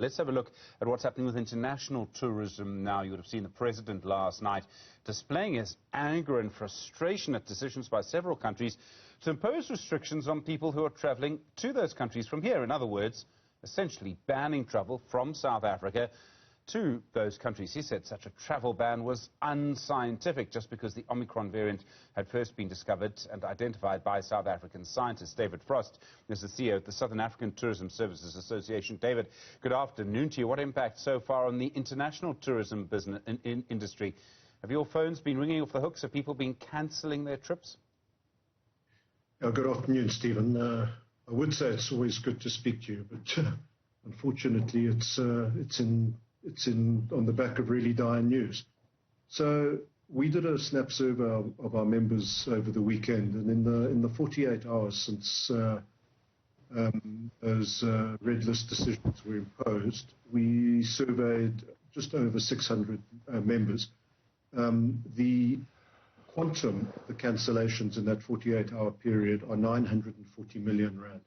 Let's have a look at what's happening with international tourism now. You would have seen the president last night displaying his anger and frustration at decisions by several countries to impose restrictions on people who are travelling to those countries from here. In other words, essentially banning travel from South Africa to those countries. He said such a travel ban was unscientific just because the Omicron variant had first been discovered and identified by South African scientist David Frost, who's the CEO of the Southern African Tourism Services Association. David, good afternoon to you. What impact so far on the international tourism business industry? Have your phones been ringing off the hooks? Have people been cancelling their trips? Good afternoon, Stephen. I would say it's always good to speak to you, but unfortunately it's on the back of really dire news. So we did a snap survey of our members over the weekend, and in the 48 hours since those red list decisions were imposed, we surveyed just over 600 members. The quantum of the cancellations in that 48-hour period are 940 million rand.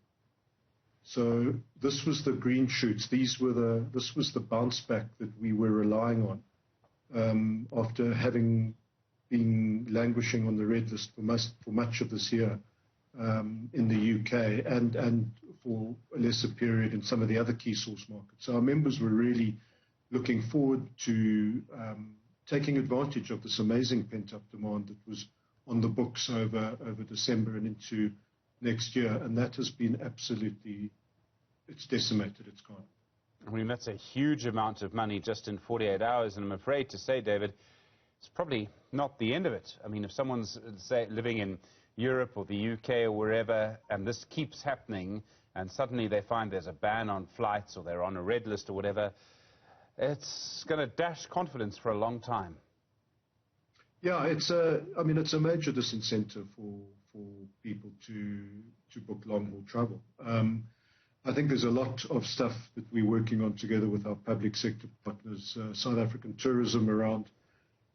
So this was the green shoots. This was the bounce back that we were relying on after having been languishing on the red list for much of this year in the UK and for a lesser period in some of the other key source markets. So our members were really looking forward to taking advantage of this amazing pent-up demand that was on the books over December and into next year, and that has been absolutely, it's decimated, it's gone. I mean, that's a huge amount of money just in 48 hours, and I'm afraid to say, David, it's probably not the end of it. I mean, if someone's, say, living in Europe or the UK or wherever, and this keeps happening, and suddenly they find there's a ban on flights or they're on a red list or whatever, it's going to dash confidence for a long time. Yeah, it's a major disincentive for people to book long-haul travel. I think there's a lot of stuff that we're working on together with our public sector partners, South African tourism, around,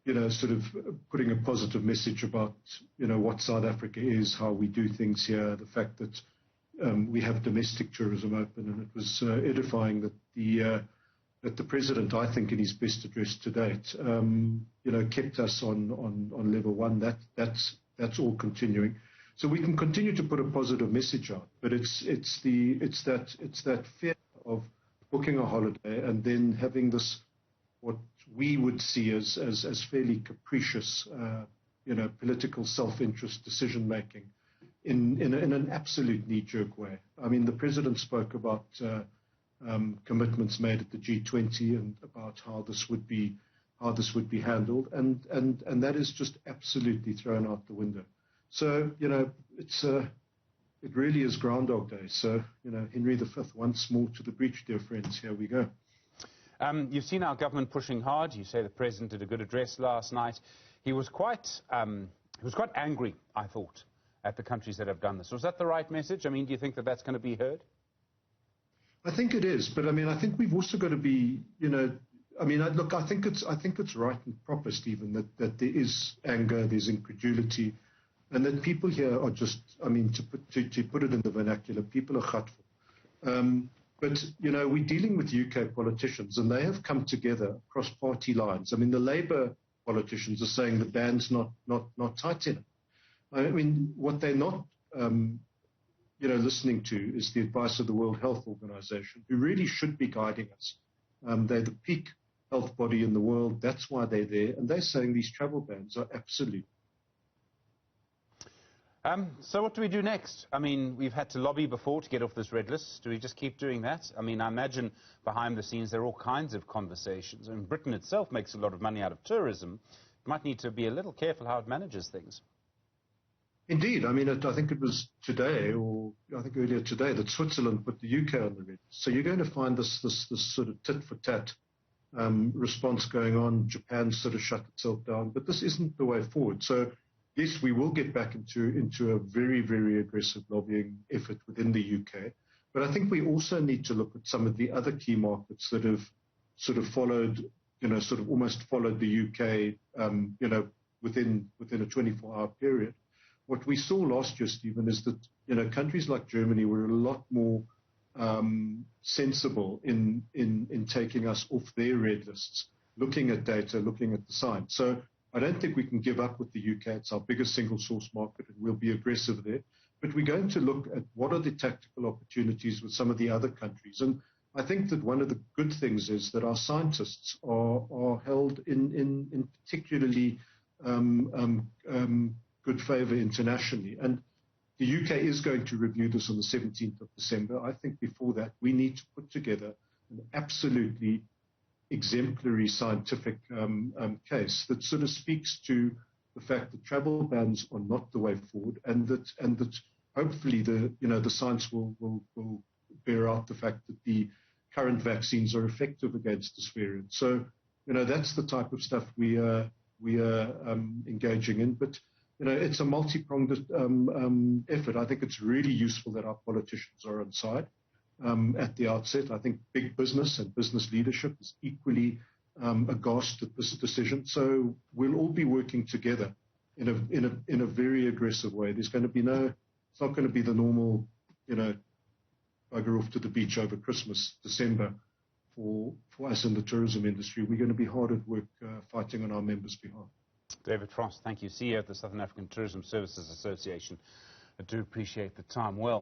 sort of putting a positive message about, what South Africa is, how we do things here, the fact that we have domestic tourism open, and it was edifying that the president, I think, in his best address to date, kept us on level one. That's all continuing. So we can continue to put a positive message out, but it's that fear of booking a holiday and then having this, what we would see as fairly capricious, political self-interest decision making in an absolute knee-jerk way. I mean, the president spoke about commitments made at the G20 and about how this would be handled, and that is just absolutely thrown out the window. So, it really is Groundhog Day. So, Henry V, once more to the breach, dear friends. Here we go. You've seen our government pushing hard. You say the president did a good address last night. He was quite angry, I thought, at the countries that have done this. Was that the right message? I mean, do you think that that's going to be heard? I think it is, but I mean, I think we've also got to be, look, I think it's right and proper, Stephen, that there is anger, there's incredulity, and that people here are just, to put it in the vernacular, people are gatful. But, we're dealing with UK politicians, and they have come together across party lines. I mean, the Labour politicians are saying the ban's not tight enough. I mean, what they're not, listening to is the advice of the World Health Organization, who really should be guiding us. They're the peak health body in the world. That's why they're there. And they're saying these travel bans are absolute. So what do we do next? I mean, we've had to lobby before to get off this red list. Do we just keep doing that? I mean, I imagine behind the scenes there are all kinds of conversations. I mean, Britain itself makes a lot of money out of tourism. It might need to be a little careful how it manages things. Indeed. I mean, I think it was today, or I think earlier today, that Switzerland put the UK on the red. So you're going to find this sort of tit-for-tat response going on. Japan sort of shut itself down. But this isn't the way forward. So, yes, we will get back into a very, very aggressive lobbying effort within the UK. But I think we also need to look at some of the other key markets that have sort of followed, sort of almost followed the UK, within a 24-hour period. What we saw last year, Stephen, is that, countries like Germany were a lot more sensible in taking us off their red lists, looking at data, looking at the science. So I don't think we can give up with the UK. It's our biggest single source market, and we'll be aggressive there. But we're going to look at what are the tactical opportunities with some of the other countries. And I think that one of the good things is that our scientists are held in particularly good favor internationally. And the UK is going to review this on the 17th of December. I think before that, we need to put together an absolutely exemplary scientific case that sort of speaks to the fact that travel bans are not the way forward, and that hopefully the science will bear out the fact that the current vaccines are effective against this variant. So that's the type of stuff we are engaging in. But it's a multi-pronged effort. I think it's really useful that our politicians are on side at the outset. I think big business and business leadership is equally aghast at this decision. So we'll all be working together in a very aggressive way. There's going to be it's not going to be the normal, bugger off to the beach over Christmas, December for us in the tourism industry. We're going to be hard at work fighting on our members' behalf. David Frost, thank you, CEO of the Southern African Tourism Services Association. I do appreciate the time. Well.